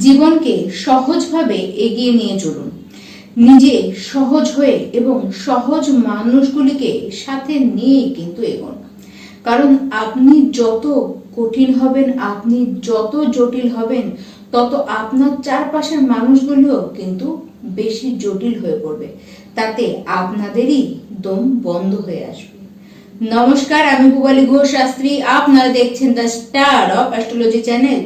জীবনকে সহজভাবে এগিয়ে নিয়ে চলুন। নিজে সহজ হয়ে এবং সহজ মানুষগুলিকে সাথে নিয়েই কিন্তু এগোন। কারণ আপনি যত কঠিন হবেন, আপনি যত জটিল হবেন, তত আপনার চারপাশের মানুষগুলিও কিন্তু বেশি জটিল হয়ে পড়বে। তাতে আপনাদেরই দম বন্ধ হয়ে আসবে। নমস্কার, আমি পূবালী ঘোষ শাস্ত্রী। আপনারা দেখছেন the star of astrology channel.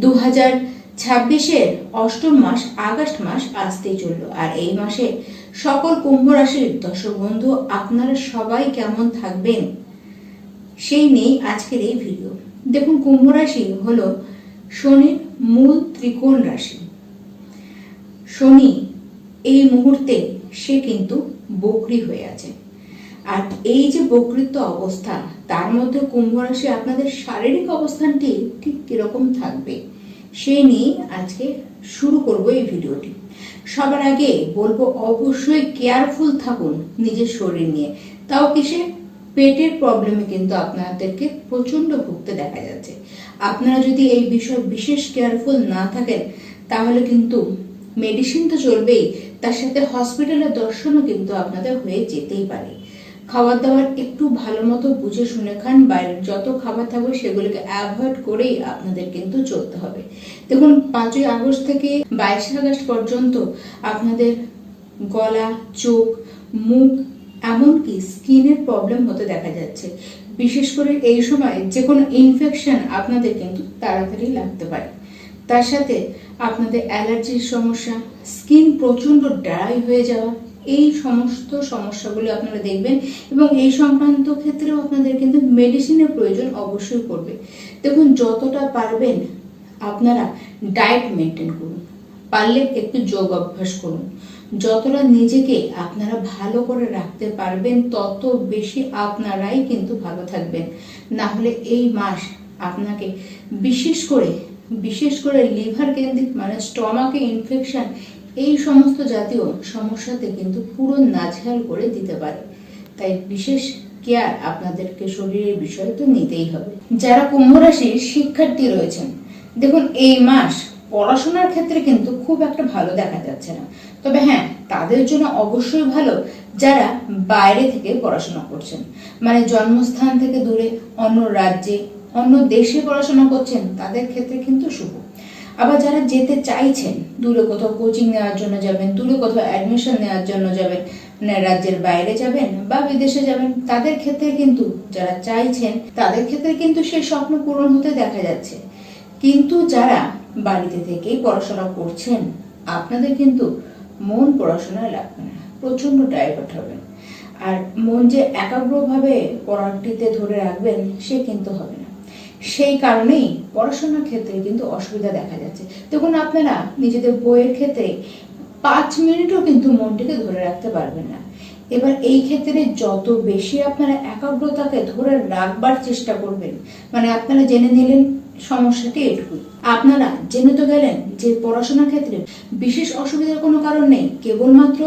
দু 2026-এর অষ্টম মাস আগস্ট মাস আসতেই চললো। আর এই মাসে সকল কুম্ভ রাশির দর্শক বন্ধু আপনারা সবাই কেমন থাকবেন সেই নিয়ে আজকের এই ভিডিও। দেখুন, কুম্ভ রাশি হলো শনির মূল ত্রিকোণ রাশি। শনি এই মুহূর্তে সে কিন্তু বকরি হয়ে আছে। আর এই যে বকৃত্ব অবস্থা, তার মধ্যে কুম্ভ রাশি আপনাদের শারীরিক অবস্থানটি ঠিক কিরকম থাকবে সেই নিয়ে আজকে শুরু করব এই ভিডিওটি। সবার আগে বলবো, অবশ্যই কেয়ারফুল থাকুন নিজের শরীর নিয়ে। তাও কিসে? পেটের প্রবলেমে কিন্তু আপনাদেরকে প্রচন্ড ভুগতে দেখা যাচ্ছে। আপনারা যদি এই বিষয়ে বিশেষ কেয়ারফুল না থাকেন তাহলে কিন্তু মেডিসিন তো চলবেই, তার সাথে হসপিটালের দর্শনও কিন্তু আপনাদের হয়ে যেতেই পারে। খাবার দাবার একটু ভালো মতো বুঝে শুনে খান। বাইরের যত খাবার থাকবে সেগুলোকে অ্যাভয়েড করেই আপনাদের কিন্তু চলতে হবে। দেখুন, 5ই আগস্ট থেকে 22 আগস্ট পর্যন্ত আপনাদের গলা, চোখ, মুখ, এমনকি স্কিনের প্রবলেম হতে দেখা যাচ্ছে। বিশেষ করে এই সময় যে কোনো ইনফেকশন আপনাদের কিন্তু তাড়াতাড়ি লাগতে পারে। তার সাথে আপনাদের অ্যালার্জির সমস্যা, স্কিন প্রচন্ড ড্রাই হয়ে যাওয়া, এই সমস্ত সমস্যাগুলো আপনারা দেখবেন। এবং এই সংক্রান্ত ক্ষেত্রেও আপনাদের কিন্তু মেডিসিনের প্রয়োজন অবশ্যই পড়বে। দেখুন, যতটা পারবেন আপনারা ডায়েট মেনটেন করুন, পারলে একটু যোগ অভ্যাস করুন। যতটা নিজেকে আপনারা ভালো করে রাখতে পারবেন তত বেশি আপনারাই কিন্তু ভালো থাকবেন। না হলে এই মাস আপনাকে বিশেষ করে লিভার কেন্দ্রিক মানে স্টমাকে ইনফেকশন, এই সমস্ত জাতীয় সমস্যাতে কিন্তু পুরো নাজেহাল করে দিতে পারে। তাই বিশেষ কেয়ার আপনাদেরকে শরীরের বিষয়ে তো নিতেই হবে। যারা কুম্ভ রাশির শিক্ষার্থী রয়েছেন, দেখুন এই মাস পড়াশোনার ক্ষেত্রে কিন্তু খুব একটা ভালো দেখা যাচ্ছে না। তবে হ্যাঁ, তাদের জন্য অবশ্যই ভালো যারা বাইরে থেকে পড়াশোনা করছেন, মানে জন্মস্থান থেকে দূরে অন্য রাজ্যে, অন্য দেশে পড়াশোনা করছেন, তাদের ক্ষেত্রে কিন্তু শুভ। আবার যারা যেতে চাইছেন, দূরে কোথাও কোচিং নেওয়ার জন্য যাবেন, দূরে কোথাও অ্যাডমিশন নেওয়ার জন্য যাবেন, মানে রাজ্যের বাইরে যাবেন বা বিদেশে যাবেন, তাদের ক্ষেত্রে কিন্তু যারা চাইছেন তাদের ক্ষেত্রে কিন্তু সেই স্বপ্ন পূরণ হতে দেখা যাচ্ছে। কিন্তু যারা বাড়িতে থেকেই পড়াশোনা করছেন, আপনাদের কিন্তু মন পড়াশোনায় লাগবে না, প্রচন্ড ডাইভার্ট হবেন। আর মন যে একাগ্রভাবে পড়াটিতে ধরে রাখবেন সে কিন্তু হবে না। সেই কারণেই পড়াশোনার ক্ষেত্রে কিন্তু অসুবিধা দেখা যাচ্ছে। দেখুন, আপনারা নিজেদের বইয়ের ক্ষেত্রে 5 মিনিটও কিন্তু মনটিকে ধরে রাখতে পারবেন না। এবার এই ক্ষেত্রে যত বেশি আপনারা একাগ্রতাকে ধরে রাখবার চেষ্টা করবেন, মানে আপনারা জেনে নিলেন সমস্যাটি এটুকু, আপনারা জেনে তো গেলেন যে পড়াশোনার ক্ষেত্রে বিশেষ অসুবিধার কোনো কারণ নেই, কেবলমাত্র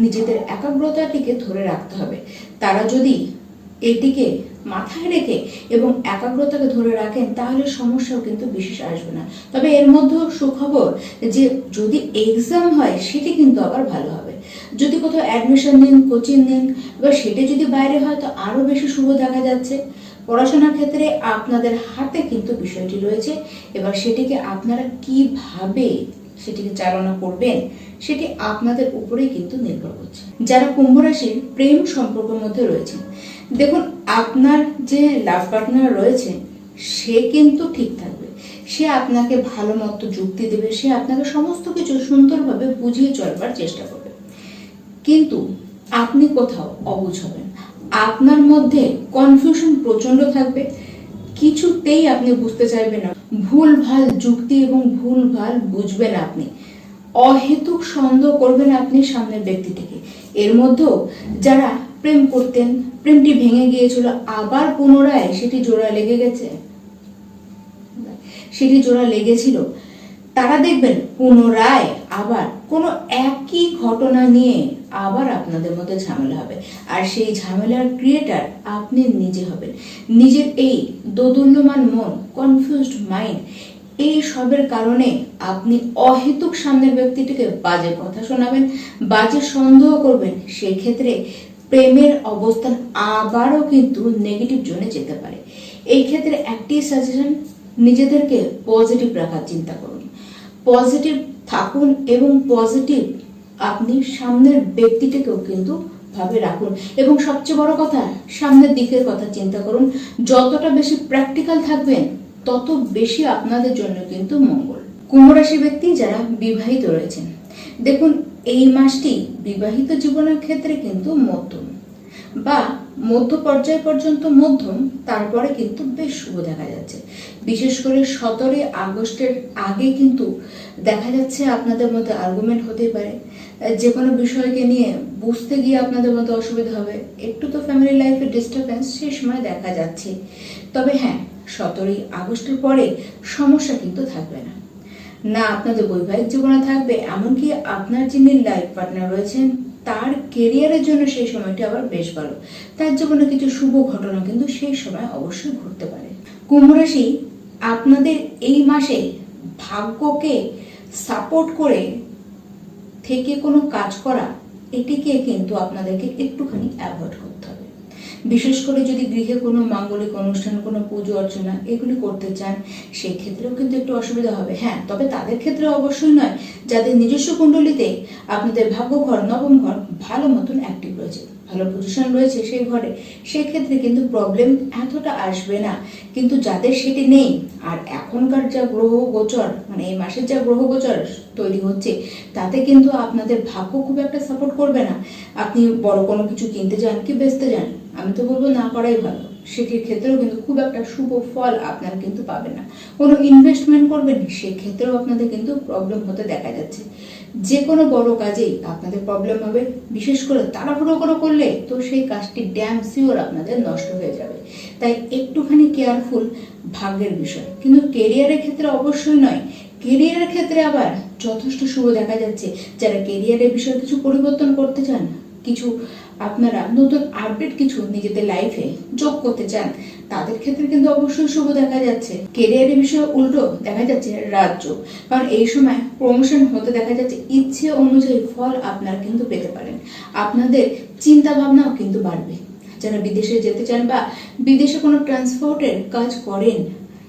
নিজেদের একাগ্রতাটিকে ধরে রাখতে হবে। তারা যদি এটিকে মাথায় রেখে এবং একাগ্রতাকে ধরে রাখেন তাহলে সমস্যাও কিন্তু বিশেষ আসবে না। তবে এর মধ্যেও সুখবর যে যদি এক্সাম হয় সেটি কিন্তু আবার ভালো হবে। যদি কোথাও অ্যাডমিশন নিন, কোচিং নিন, এবার সেটা যদি বাইরে হয় তো আরো বেশি শুভ দেখা যাচ্ছে। পড়াশোনার ক্ষেত্রে আপনাদের হাতে কিন্তু বিষয়টি রয়েছে। এবার সেটিকে আপনারা কিভাবে সেটিকে চালনা করবেন সেটি আপনাদের উপরেই কিন্তু নির্ভর করছে। যারা কুম্ভ রাশির প্রেম সম্পর্কের মধ্যে রয়েছেন, দেখুন আপনার যে লাভ পার্টনার রয়েছে সে কিন্তু ঠিক থাকবে। সে আপনাকে ভালো মতো যুক্তি দেবে, সে আপনাকে সমস্ত কিছু সুন্দরভাবে বুঝিয়ে চলবার চেষ্টা করবে। কিন্তু আপনি কোথাও অবুঝ হবেন, আপনার মধ্যে কনফিউশন প্রচন্ড থাকবে, কিছুতেই আপনি বুঝতে চাইবেন না, ভুল ভাল যুক্তি এবং ভুল ভাল বুঝবেন আপনি, অহেতুক সন্দেহ করবেন আপনি সামনের ব্যক্তিটিকে। এর মধ্যেও যারা প্রেম করতেন, প্রেমটি ভেঙে গিয়েছিল, আবার পুনরায় সেটি জোড়া লেগে গেছে, সেটি জোড়া লেগেছিল, তারা দেখবেন পুনরায় আবার কোনো একই ঘটনা নিয়ে আবার আপনাদের মধ্যে ঝামেলা হবে। আর সেই ঝামেলার ক্রিয়েটার আপনি নিজে হবেন। নিজের এই দোদুল্যমান মন, কনফিউজড মাইন্ড, এই সবের কারণে আপনি অহেতুক সামনের ব্যক্তিটিকে বাজে কথা শোনাবেন, বাজে সন্দেহ করবেন। সেই ক্ষেত্রে প্রেমের অবস্থান আবারও কিন্তু নেগেটিভ জোনে যেতে পারে। এই ক্ষেত্রে একটি সাজেশন, নিজেদেরকে পজিটিভ রাখার চিন্তা করুন, পজিটিভ থাকুন এবং পজিটিভ আপনি সামনের ব্যক্তিটিকেও কিন্তু ভাবে রাখুন। এবং সবচেয়ে বড় কথা, সামনের দিকের কথা চিন্তা করুন। যতটা বেশি প্র্যাকটিক্যাল থাকবেন তত বেশি আপনাদের জন্য কিন্তু মঙ্গল। কুম্ভ রাশি ব্যক্তি যারা বিবাহিত রয়েছেন, দেখুন এই মাসটি বিবাহিত জীবনের ক্ষেত্রে কিন্তু মধ্যম বা মধ্য পর্যায় পর্যন্ত মধ্যম, তারপরে কিন্তু বেশ শুভ দেখা যাচ্ছে। বিশেষ করে 17 আগস্টের আগে কিন্তু দেখা যাচ্ছে আপনাদের মধ্যে আর্গুমেন্ট হতে পারে, যে কোনো বিষয়কে নিয়ে বুঝতে গিয়ে আপনাদের মধ্যে অসুবিধা হবে, একটু তো ফ্যামিলি লাইফে ডিস্টারবেন্স সেই সময় দেখা যাচ্ছে। তবে হ্যাঁ, 17 আগস্টের পরে সমস্যা কিন্তু থাকবে না, না আপনাদের বৈবাহিক জীবনে থাকবে, এমনকি আপনার যিনি লাইফ পার্টনার রয়েছেন তার কেরিয়ারের জন্য সেই সময়টি আবার বেশ ভালো। তার জীবনে কিছু শুভ ঘটনা কিন্তু সেই সময় অবশ্যই ঘটতে পারে। কুম্ভ রাশি আপনাদের এই মাসে ভাগ্যকে সাপোর্ট করে থেকে কোনো কাজ করা, এটিকে কিন্তু আপনাদেরকে একটুখানি অ্যাভয়েড করতে হবে। বিশেষ করে যদি গৃহে কোনো মাঙ্গলিক অনুষ্ঠান, কোনো পুজো অর্চনা এগুলি করতে চান, সেই ক্ষেত্রেও কিন্তু একটু অসুবিধা হবে। হ্যাঁ, তবে তাদের ক্ষেত্রে অবশ্যই নয় যাদের নিজস্ব কুণ্ডলিতে আপনাদের ভাগ্যঘর, নবম ঘর ভালো মতন অ্যাক্টিভ রয়েছে, ভালো পজিশন রয়েছে সেই ঘরে, সেক্ষেত্রে কিন্তু প্রবলেম এতটা আসবে না। কিন্তু যাদের সেটি নেই, আর এখনকার যা গ্রহ গোচর, মানে এই মাসের যা গ্রহ গোচর তৈরি হচ্ছে, তাতে কিন্তু আপনাদের ভাগ্য খুব একটা সাপোর্ট করবে না। আপনি বড় কোনো কিছু কিনতে যান কি বেচতে যান, আমি তো বলবো না করাই ভালো, সেটির ক্ষেত্রেও কিন্তু খুব একটা শুভ ফল আপনারা কিন্তু পাবেন না। কোনো ইনভেস্টমেন্ট করবেন, সেক্ষেত্রেও আপনাদের কিন্তু প্রবলেম হতে দেখা যাচ্ছে। যে কোনো বড় কাজেই আপনাদের প্রবলেম হবে, বিশেষ করে তাড়াহুড়ো করলে তো সেই কাজটি ড্যাম শিওর আপনাদের নষ্ট হয়ে যাবে। তাই একটুখানি কেয়ারফুল ভাগ্যের বিষয়। কিন্তু কেরিয়ারের ক্ষেত্রে অবশ্যই নয়, কেরিয়ারের ক্ষেত্রে আবার যথেষ্ট শুভ দেখা যাচ্ছে। যারা কেরিয়ারের বিষয়ে কিছু পরিবর্তন করতে চান, কিছু আপনারা নতুন আপডেট কিছু নিজেদের লাইফে যোগ করতে চান, তাদের ক্ষেত্রে কিন্তু অবশ্যই শুভ দেখা যাচ্ছে। কেরিয়ারের বিষয়ে উল্টো দেখা যাচ্ছে রাজ্য, কারণ এই সময় প্রমোশন হতে দেখা যাচ্ছে, ইচ্ছে অনুযায়ী ফল আপনারা কিন্তু পেতে পারেন। আপনাদের চিন্তা ভাবনাও কিন্তু বাড়বে। যারা বিদেশে যেতে চান বা বিদেশে কোনো ট্রান্সপোর্টের কাজ করেন,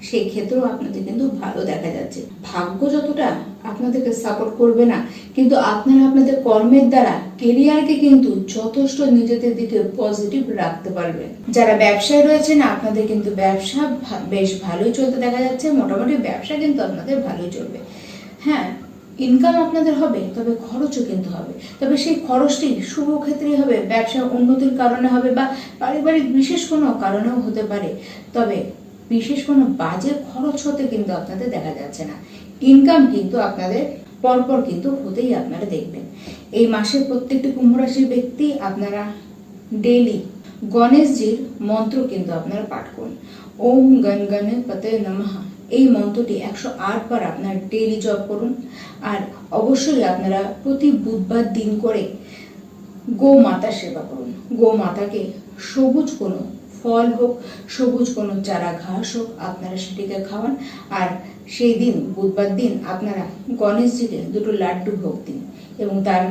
সেই ক্ষেত্রেও আপনাদের কিন্তু ভালো দেখা যাচ্ছে। ভাগ্য যতটা আপনাদেরকে সাপোর্ট করবে না, কিন্তু আপনারা আপনাদের কর্মের দ্বারা কেরিয়ারকে কিন্তু যথেষ্ট নিজেদের দিকে পজিটিভ রাখতে পারবেন। যারা ব্যবসায় রয়েছেন, আপনাদের কিন্তু ব্যবসা বেশ ভালোই চলতে দেখা যাচ্ছে। মোটামুটি ব্যবসা কিন্তু আপনাদের ভালোই চলবে। হ্যাঁ, ইনকাম আপনাদের হবে, তবে খরচও কিন্তু হবে। তবে সেই খরচটি শুভ ক্ষেত্রেই হবে, ব্যবসার উন্নতির কারণে হবে বা পারিবারিক বিশেষ কোনো কারণেও হতে পারে। তবে বিশেষ কোনো বাজে খরচ হতে কিন্তু আপনাদের দেখা যাচ্ছে না। ইনকাম কিন্তু আপনাদের পরপর কিন্তু হতেই আপনারা দেখবেন। এই মাসের প্রত্যেকটি কুম্ভ রাশির ব্যক্তি আপনারা ডেইলি গণেশজির মন্ত্র কিন্তু আপনারা পাঠ করুন। ওম গণপতে নমঃ, এই মন্ত্রটি 108 বার আপনার ডেইলি জপ করুন। আর অবশ্যই আপনারা প্রতি বুধবার দিন করে গো মাতার সেবা করুন। গো মাতাকে সবুজ কোনো ফল হোক, সবুজ কোনো চারা ঘাস হোক, আপনারা সেটিকে খাওয়ান। আর সেই দিন, বুধবার দিন, আপনারা গণেশজিকে 2টো লাড্ডু ভোগ দিন এবং তার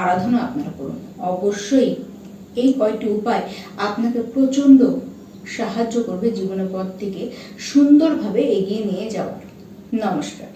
আরাধনা আপনারা করুন। অবশ্যই এই কয়টি উপায় আপনাকে প্রচন্ড সাহায্য করবে জীবনের পথ থেকে সুন্দরভাবে এগিয়ে নিয়ে যাওয়ার। নমস্কার।